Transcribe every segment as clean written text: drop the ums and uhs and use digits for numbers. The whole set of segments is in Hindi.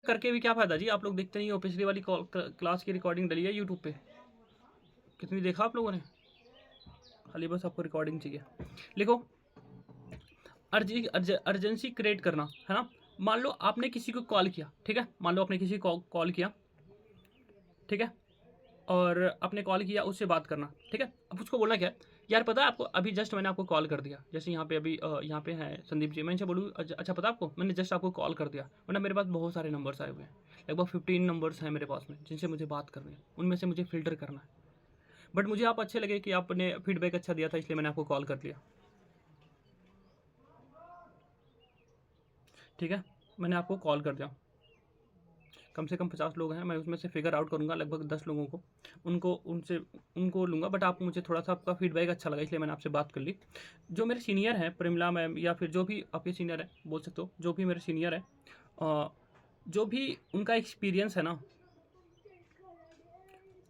करके भी क्या फ़ायदा जी, आप लोग देखते नहीं हो। पिछली वाली क्लास की रिकॉर्डिंग डली है यूट्यूब पे, कितनी देखा आप लोगों ने? खाली बस आपको रिकॉर्डिंग चाहिए। लिखो अर्जेंसी क्रिएट करना, है ना। मान लो आपने किसी को कॉल किया, ठीक है, मान लो आपने किसी को कॉल किया, ठीक है, और आपने कॉल किया, उससे बात करना, ठीक है। अब उसको बोलना क्या है, यार पता है आपको, अभी जस्ट मैंने आपको कॉल कर दिया, जैसे यहाँ पे अभी यहाँ पे है संदीप जी, मैं इनसे बोलूँ अच्छा पता है आपको, मैंने जस्ट आपको कॉल कर दिया, वरना मेरे पास बहुत सारे नंबर्स आए हुए हैं, लगभग 15 नंबर्स हैं मेरे पास में जिनसे मुझे बात करनी है, उनमें से मुझे फ़िल्टर करना है। बट मुझे आप अच्छे लगे कि आपने फीडबैक अच्छा दिया था, इसलिए मैंने आपको कॉल कर लिया, ठीक है, मैंने आपको कॉल कर दिया। कम से कम 50 लोग हैं, मैं उसमें से फिगर आउट करूँगा लगभग 10 लोगों को, उनको लूँगा। बट आप मुझे थोड़ा सा आपका फीडबैक अच्छा लगा, इसलिए मैंने आपसे बात कर ली। जो मेरे सीनियर हैं, प्रेमिला मैम या फिर जो भी आपके सीनियर हैं, बोल सकते हो, जो भी मेरे सीनियर हैं, जो भी उनका एक्सपीरियंस है ना,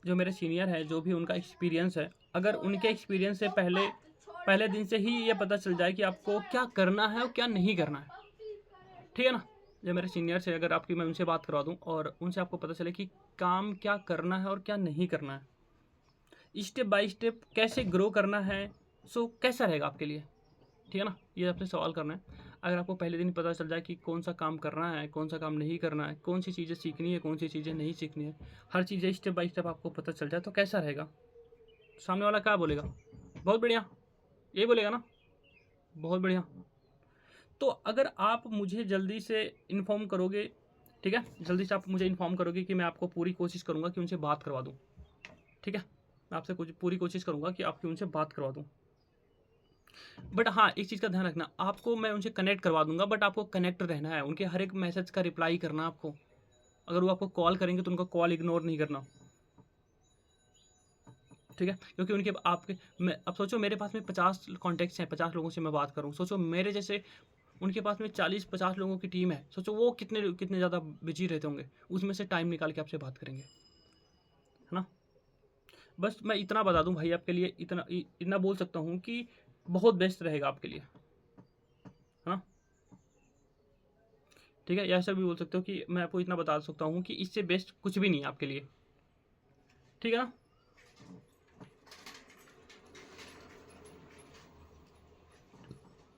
जो मेरे सीनियर हैं, जो भी उनका एक्सपीरियंस है, अगर उनके एक्सपीरियंस से पहले पहले दिन से ही ये पता चल जाए कि आपको क्या करना है और क्या नहीं करना है, ठीक है ना। जो मेरे सीनियर्स है, अगर आपकी मैं उनसे बात करवा दूँ और उनसे आपको पता चले कि काम क्या करना है और क्या नहीं करना है, स्टेप बाय स्टेप कैसे ग्रो करना है, सो कैसा रहेगा आपके लिए, ठीक है ना। ये आपसे सवाल करना है। अगर आपको पहले दिन पता चल जाए कि कौन सा काम करना है, कौन सा काम नहीं करना है, कौन सी चीज़ें सीखनी है, कौन सी चीज़ें नहीं सीखनी है, हर चीज़ें स्टेप बाय स्टेप आपको पता चल जाए, तो कैसा रहेगा? सामने वाला क्या बोलेगा? बहुत बढ़िया, यही बोलेगा ना, बहुत बढ़िया। तो अगर आप मुझे जल्दी से इन्फॉर्म करोगे, ठीक है, जल्दी से आप मुझे इन्फॉर्म करोगे कि मैं आपको पूरी कोशिश करूँगा कि उनसे बात करवा दूँ, ठीक है। मैं आपसे कुछ पूरी कोशिश करूँगा कि आपकी उनसे बात करवा दूँ। बट हाँ, एक चीज़ का ध्यान रखना, आपको मैं उनसे कनेक्ट करवा दूँगा, बट आपको कनेक्ट रहना है, उनके हर एक मैसेज का रिप्लाई करना आपको। अगर वो आपको कॉल करेंगे तो उनका कॉल इग्नोर नहीं करना, ठीक है। क्योंकि उनके आपके मैं अब सोचो मेरे पास में 50 कॉन्टैक्ट्स हैं, 50 लोगों से मैं बात करूँ। सोचो मेरे जैसे उनके पास में 40-50 लोगों की टीम है। सोचो वो कितने कितने ज़्यादा बिजी रहते होंगे, उसमें से टाइम निकाल के आपसे बात करेंगे, है ना। बस मैं इतना बता दूं भाई आपके लिए, इतना बोल सकता हूँ कि बहुत बेस्ट रहेगा आपके लिए, है ना, ठीक है। या ऐसा भी बोल सकते हो कि मैं आपको इतना बता सकता हूँ कि इससे बेस्ट कुछ भी नहीं है आपके लिए, ठीक है ना।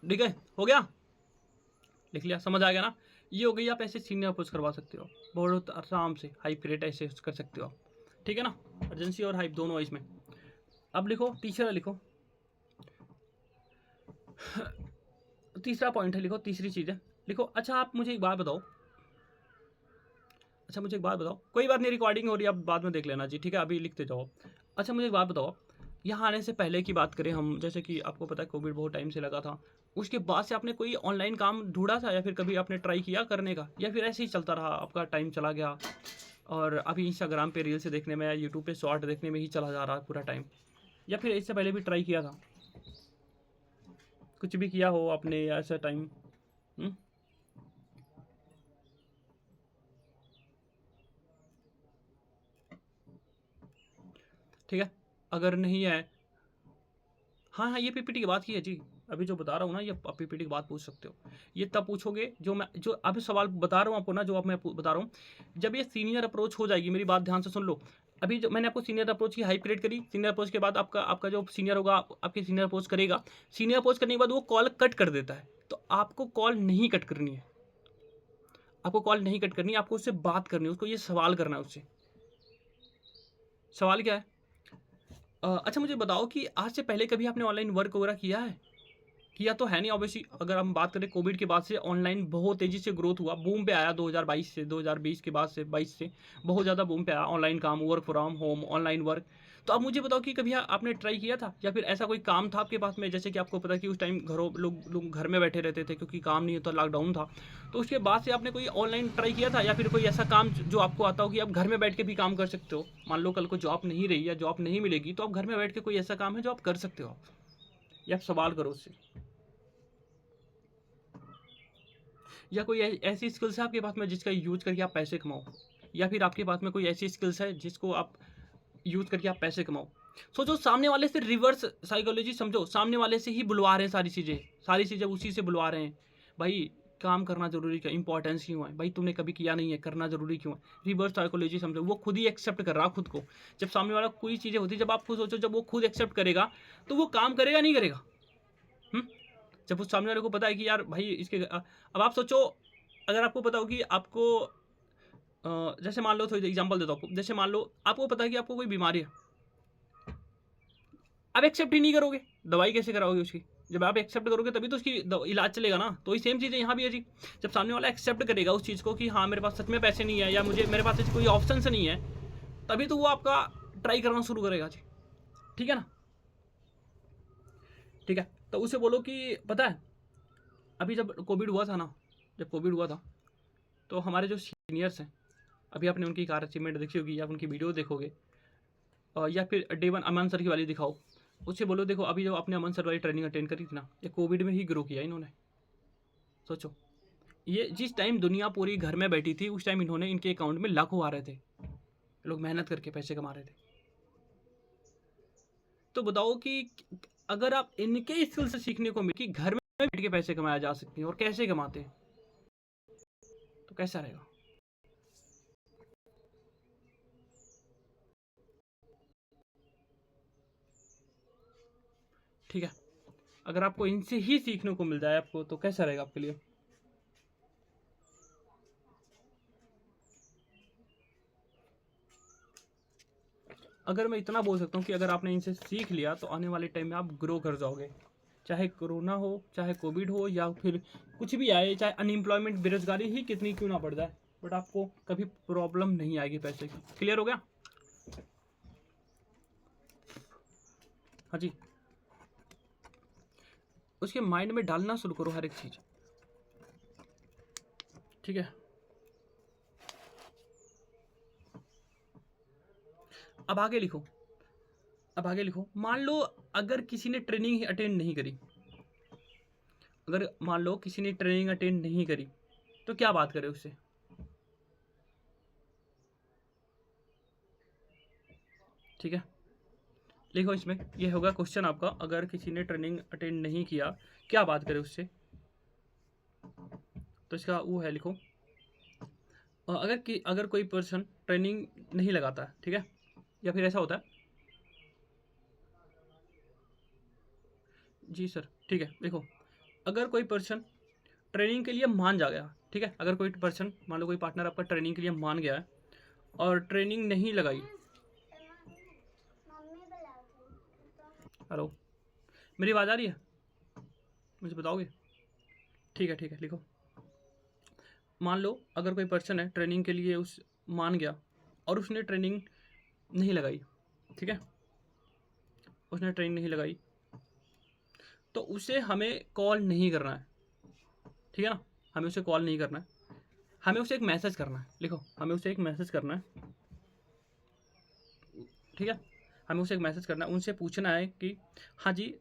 ठीक है, हो गया, लिख लिया, समझ आ गया ना। ये हो गई, आप ऐसे सीनियर अप्रोच करवा सकते हो बहुत आराम से, हाइप रेट ऐसे कर सकते हो, ठीक है ना। अर्जेंसी और हाइप दोनों है इसमें। अब लिखो तीसरा, लिखो तीसरा पॉइंट है, लिखो तीसरी चीज़ है, लिखो। अच्छा आप मुझे एक बात बताओ, अच्छा मुझे एक बात बताओ, कोई बात नहीं, रिकॉर्डिंग हो रही है, आप बाद में देख लेना जी, ठीक है, अभी लिखते जाओ। अच्छा मुझे एक बात बताओ, यहाँ आने से पहले की बात करें हम, जैसे कि आपको पता है कोविड बहुत टाइम से लगा था, उसके बाद से आपने कोई ऑनलाइन काम ढूंढा था, या फिर कभी आपने ट्राई किया करने का, या फिर ऐसे ही चलता रहा, आपका टाइम चला गया और अभी इंस्टाग्राम पे रील्स देखने में या यूट्यूब पे शॉर्ट देखने में ही चला जा रहा है पूरा टाइम, या फिर इससे पहले भी ट्राई किया था, कुछ भी किया हो आपने ऐसा टाइम? ठीक है, अगर नहीं है, हाँ हाँ, ये पीपीटी की बात की है जी, अभी जो बता रहा हूँ ना, ये पीपीटी की बात पूछ सकते हो। ये तब पूछोगे जो अभी सवाल बता रहा हूँ आपको ना, जो आप मैं बता रहा हूँ, जब ये सीनियर अप्रोच हो जाएगी, मेरी बात ध्यान से सुन लो। अभी जो मैंने आपको सीनियर अप्रोच की हाइप क्रिएट करी, सीनियर अप्रोच के बाद आपका आपका जो सीनियर होगा, आपके सीनियर अप्रोच करेगा, सीनियर अप्रोच करने के बाद वो कॉल कट कर देता है, तो आपको कॉल नहीं कट करनी है, आपको कॉल नहीं कट करनी है, आपको उससे बात करनी है, उसको ये सवाल करना है उससे। सवाल क्या है? अच्छा मुझे बताओ कि आज से पहले कभी आपने ऑनलाइन वर्क वगैरह किया है? किया तो है नहीं ऑब्वियसली। अगर हम बात करें कोविड के बाद से ऑनलाइन बहुत तेज़ी से ग्रोथ हुआ, बूम पे आया 2022 से, 2020 के बाद से, 22 से बहुत ज़्यादा बूम पे आया ऑनलाइन काम, work from home, online work. तो अब मुझे बताओ कि कभी आपने ट्राई किया था, या फिर ऐसा कोई काम था आपके पास में, जैसे कि आपको पता कि उस टाइम घरों लोग घर में बैठे रहते थे क्योंकि काम नहीं होता, लॉकडाउन था, तो उसके बाद से आपने कोई ऑनलाइन ट्राई किया था, या फिर कोई ऐसा काम जो आपको आता हो कि आप घर में बैठ के भी काम कर सकते हो? मान लो कल को जॉब नहीं रही या जॉब नहीं मिलेगी, तो आप घर में बैठ के कोई ऐसा काम है जो आप कर सकते हो आप, या आप सवाल करो उससे। या कोई ऐसी स्किल्स है आपके पास में जिसका यूज करके आप पैसे कमाओ, या फिर आपके पास में कोई ऐसी स्किल्स है जिसको आप यूज करके आप पैसे कमाओ। सोचो सामने वाले से रिवर्स साइकोलॉजी समझो, सामने वाले से ही बुलवा रहे हैं सारी चीज़ें, सारी चीज़ें उसी से बुलवा रहे हैं भाई। काम करना ज़रूरी क्यों है, इंपॉर्टेंस क्यों है, भाई तुमने कभी किया नहीं है, करना ज़रूरी क्यों है। रिवर्स साइकोलॉजी समझो, वो खुद ही एक्सेप्ट कर रहा खुद को। जब सामने वाला कोई चीज़ें होती है, जब आप खुद सोचो, जब वो खुद एक्सेप्ट करेगा तो वो काम करेगा नहीं करेगा। जब उस सामने वाले को पता है कि यार भाई इसके अब आप सोचो, अगर आपको पता हो कि आपको जैसे मान लो, थोड़ी एग्जांपल देता हूँ आपको, जैसे मान लो आपको पता है कि आपको कोई बीमारी है, आप एक्सेप्ट ही नहीं करोगे, दवाई कैसे कराओगे उसकी। जब आप एक्सेप्ट करोगे तभी तो उसकी इलाज चलेगा ना। तो ये सेम चीज़ है यहाँ भी है जी। जब सामने वाला एक्सेप्ट करेगा उस चीज़ को कि हाँ मेरे पास सच में पैसे नहीं है, या मुझे मेरे पास कोई ऑप्शन नहीं है, तभी तो वो आपका ट्राई करना शुरू करेगा जी। ठीक है ना, ठीक है। तो उसे बोलो कि पता है अभी जब कोविड हुआ था ना, जब कोविड हुआ था तो हमारे जो सीनियर्स हैं, अभी आपने उनकी कार अचीवमेंट देखी होगी, या उनकी वीडियो देखोगे, या फिर डे वन अमन सर की वाली दिखाओ, उससे बोलो देखो अभी जो आपने अमन सर वाली ट्रेनिंग अटेंड करी थी ना, ये कोविड में ही ग्रो किया इन्होंने। सोचो, ये जिस टाइम दुनिया पूरी घर में बैठी थी, उस टाइम इन्होंने, इनके अकाउंट में लाखों आ रहे थे, लोग मेहनत करके पैसे कमा रहे थे। तो बताओ कि अगर आप इनके स्किल से सीखने को मिले कि घर में बैठ के पैसे कमाया जा सकते हैं और कैसे कमाते हैं, तो कैसा रहेगा। ठीक है, अगर आपको इनसे ही सीखने को मिल जाए आपको, तो कैसा रहेगा आपके लिए। अगर मैं इतना बोल सकता हूँ कि अगर आपने इनसे सीख लिया तो आने वाले टाइम में आप ग्रो कर जाओगे। चाहे कोरोना हो, चाहे कोविड हो, या फिर कुछ भी आए, चाहे अनएम्प्लॉयमेंट, बेरोजगारी ही कितनी क्यों ना बढ़ जाए, बट आपको कभी प्रॉब्लम नहीं आएगी पैसे की। क्लियर हो गया। हाँ जी, उसके माइंड में डालना शुरू करो हर एक चीज़। ठीक है, अब आगे लिखो, अब आगे लिखो। मान लो अगर किसी ने ट्रेनिंग ही अटेंड नहीं करी, अगर मान लो किसी ने ट्रेनिंग अटेंड नहीं करी, तो क्या बात करें उससे। ठीक है, लिखो इसमें, ये होगा क्वेश्चन आपका, अगर किसी ने ट्रेनिंग अटेंड नहीं किया क्या बात करें उससे। तो इसका वो है, लिखो अगर कोई पर्सन ट्रेनिंग नहीं लगाता है, ठीक है, या फिर ऐसा होता है। जी सर, ठीक है, देखो अगर कोई पर्सन ट्रेनिंग के लिए मान जा गया, ठीक है, अगर कोई पर्सन, मान लो कोई पार्टनर आपका ट्रेनिंग के लिए मान गया है और ट्रेनिंग नहीं लगाई। हेलो, मेरी आवाज़ आ रही है, मुझे बताओगे। ठीक है, ठीक है, लिखो। मान लो अगर कोई पर्सन है ट्रेनिंग के लिए उस मान गया और उसने ट्रेनिंग नहीं लगाई, ठीक है, उसने ट्रेनिंग नहीं लगाई, तो उसे हमें कॉल नहीं करना है। ठीक है ना, हमें उसे कॉल नहीं करना है, हमें उसे एक मैसेज करना है। लिखो, हमें उसे एक मैसेज करना है। ठीक है, हमें उसे एक मैसेज करना है, उनसे पूछना है कि हाँ जी,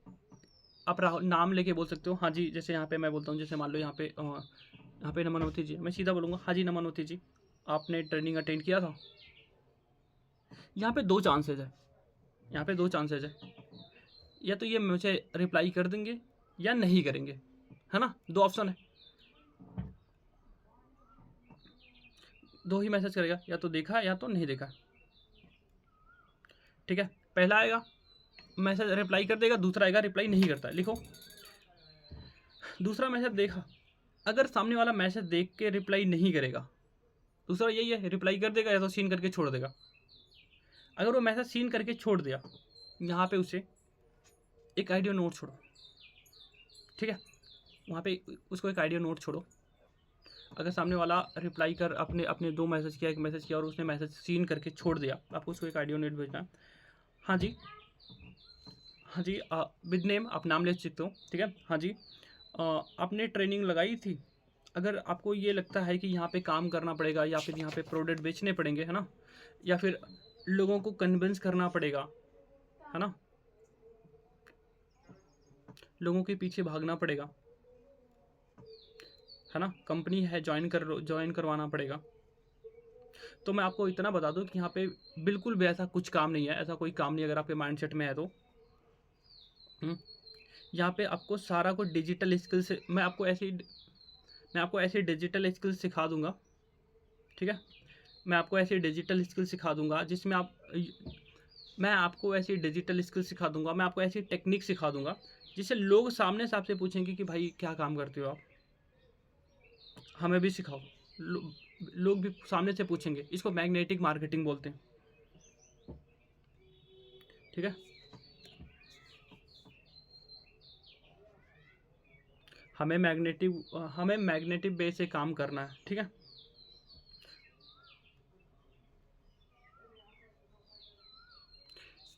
आप राहुल नाम लेके बोल सकते हो। हाँ जी, जैसे यहाँ पे मैं बोलता हूँ, जैसे मान लो यहाँ पे नमनवती जी, मैं सीधा बोलूँगा हाँ जी नमनवती जी, आपने ट्रेनिंग अटेंड किया था। यहाँ पे दो चांसेज है, यहाँ पे दो चांसेज है, या तो ये मुझे रिप्लाई कर देंगे या नहीं करेंगे, है ना, दो ऑप्शन है, दो ही मैसेज करेगा, या तो देखा या तो नहीं देखा। ठीक है, पहला आएगा मैसेज रिप्लाई कर देगा, दूसरा आएगा रिप्लाई नहीं करता। लिखो, दूसरा मैसेज देखा, अगर सामने वाला मैसेज देख के रिप्लाई नहीं करेगा, दूसरा यही है, रिप्लाई कर देगा या तो सीन करके छोड़ देगा। अगर वो मैसेज सीन करके छोड़ दिया, यहाँ पे उसे एक आइडियो नोट छोड़ो। ठीक है, वहाँ पे उसको एक आइडियो नोट छोड़ो। अगर सामने वाला रिप्लाई कर अपने अपने दो मैसेज किया, एक मैसेज किया और उसने मैसेज सीन करके छोड़ दिया, आपको उसको एक आइडियो नोट भेजना है। हाँ जी, हाँ जी, विद नेम आप नाम ले सकते हो। ठीक है, हाँ जी, आपने ट्रेनिंग लगाई थी, अगर आपको ये लगता है कि यहाँ पे काम करना पड़ेगा, या फिर यहाँ पे प्रोडक्ट बेचने पड़ेंगे, है ना, या फिर लोगों को कन्विंस करना पड़ेगा, है ना, लोगों के पीछे भागना पड़ेगा, है ना, कंपनी है ज्वाइन करवाना पड़ेगा, तो मैं आपको इतना बता दूं कि यहाँ पे बिल्कुल भी ऐसा कुछ काम नहीं है, ऐसा कोई काम नहीं अगर आपके माइंडसेट में है तो। यहाँ पे आपको सारा कुछ डिजिटल स्किल से, मैं आपको ऐसी मैं आपको ऐसी डिजिटल स्किल्स सिखा दूंगा, ठीक है। मैं आपको ऐसी डिजिटल स्किल सिखा दूंगा जिसमें मैं आपको ऐसी डिजिटल स्किल सिखा दूंगा, मैं आपको ऐसी टेक्निक सिखा दूंगा जिससे लोग सामने से आपसे पूछेंगे कि भाई क्या काम करते हो आप, हमें भी सिखाओ। लोग भी सामने से पूछेंगे। इसको मैग्नेटिक मार्केटिंग बोलते हैं, ठीक है। हमें मैग्नेटिक बेस से काम करना है, ठीक है।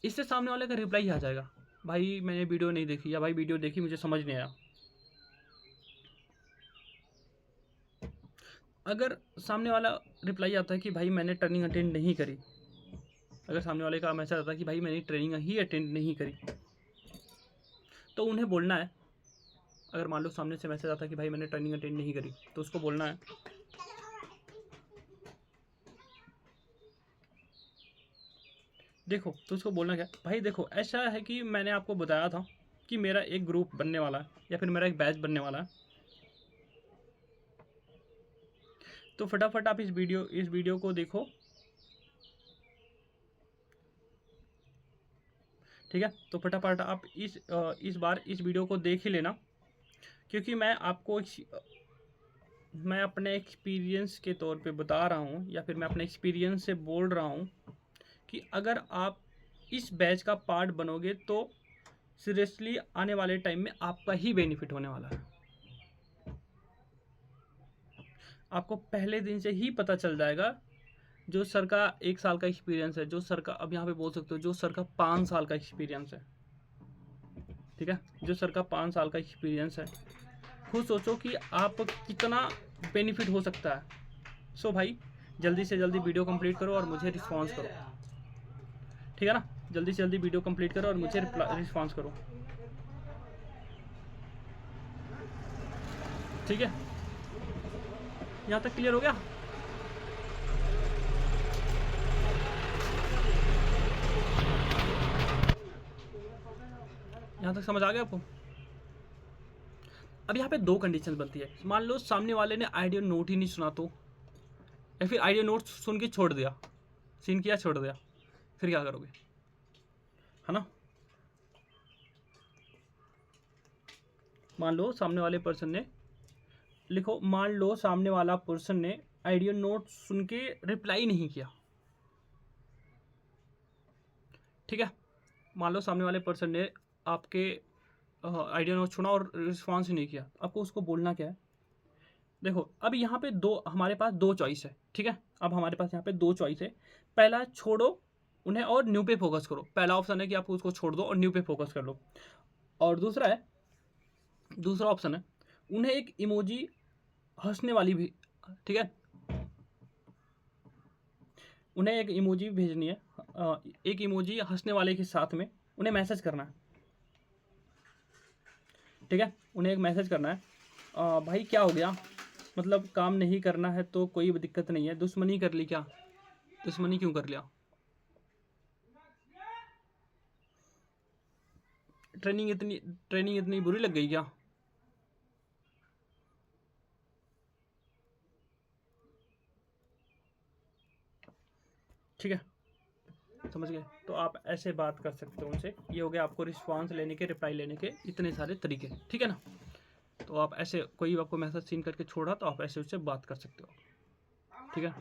इससे सामने वाले का रिप्लाई आ जाएगा, भाई मैंने वीडियो नहीं देखी, या भाई वीडियो देखी मुझे समझ नहीं आया। अगर सामने वाला रिप्लाई आता है कि भाई मैंने ट्रेनिंग अटेंड नहीं करी, अगर सामने वाले का मैसेज आता है कि भाई मैंने ट्रेनिंग ही अटेंड नहीं करी, तो उन्हें बोलना है। अगर मान लो सामने से मैसेज आता है कि भाई मैंने ट्रेनिंग अटेंड नहीं करी, तो उसको बोलना है, देखो, तो उसको बोलना क्या, भाई देखो ऐसा है कि मैंने आपको बताया था कि मेरा एक ग्रुप बनने वाला है या फिर मेरा एक बैच बनने वाला है, तो फटाफट आप इस वीडियो को देखो, ठीक है। तो फटाफट आप इस बार इस वीडियो को देख ही लेना, क्योंकि मैं अपने एक्सपीरियंस के तौर पे बता रहा हूँ, या फिर मैं अपने एक्सपीरियंस से बोल रहा हूँ कि अगर आप इस बैच का पार्ट बनोगे तो सीरियसली आने वाले टाइम में आपका ही बेनिफिट होने वाला है। आपको पहले दिन से ही पता चल जाएगा। जो सर का 1 साल का एक्सपीरियंस है, जो सर का, अब यहाँ पे बोल सकते हो, जो सर का 5 साल का एक्सपीरियंस है, ठीक है, जो सर का 5 साल का एक्सपीरियंस है, खुद सोचो कि आप कितना बेनिफिट हो सकता है। सो भाई जल्दी से जल्दी वीडियो कंप्लीट करो और मुझे रिस्पॉन्स करो, ठीक है ना। जल्दी से जल्दी वीडियो कंप्लीट करो और मुझे रिस्पॉन्स करो, ठीक है। यहाँ तक क्लियर हो गया? यहाँ तक समझ आ गया आपको? अब यहाँ पे 2 कंडीशन बनती है। मान लो सामने वाले ने आइडियो नोट ही नहीं सुना, तो या फिर आइडियो नोट सुन के छोड़ दिया, सीन किया छोड़ दिया, फिर क्या करोगे, है ना। मान लो सामने वाले पर्सन ने, लिखो, मान लो सामने वाला पर्सन ने आइडियो नोट सुन के रिप्लाई नहीं किया, ठीक है। मान लो सामने वाले पर्सन ने आपके आइडियो नोट सुना और रिस्पॉन्स नहीं किया, आपको उसको बोलना क्या है। देखो अब यहाँ पे हमारे पास 2 चॉइस है, ठीक है। अब हमारे पास यहाँ पे 2 चॉइस है। पहला, छोड़ो उन्हें और न्यू पे फोकस करो। पहला ऑप्शन है कि आप उसको छोड़ दो और न्यू पे फोकस कर लो। और दूसरा ऑप्शन है, उन्हें एक इमोजी हंसने वाली भी, ठीक है, उन्हें एक इमोजी भेजनी है, एक इमोजी हंसने वाले के साथ में उन्हें मैसेज करना है, ठीक है। उन्हें एक मैसेज करना है, भाई क्या हो गया, मतलब काम नहीं करना है तो कोई दिक्कत नहीं है, दुश्मनी कर ली क्या, दुश्मनी क्यों कर लिया, ट्रेनिंग इतनी बुरी लग गई क्या, ठीक है, समझ गए। तो आप ऐसे बात कर सकते हो उनसे। ये हो गया आपको रिस्पांस लेने के, रिप्लाई लेने के इतने सारे तरीके, ठीक है ना। तो आप ऐसे, कोई आपको मैसेज सीन करके छोड़ा तो आप ऐसे उससे बात कर सकते हो, ठीक है।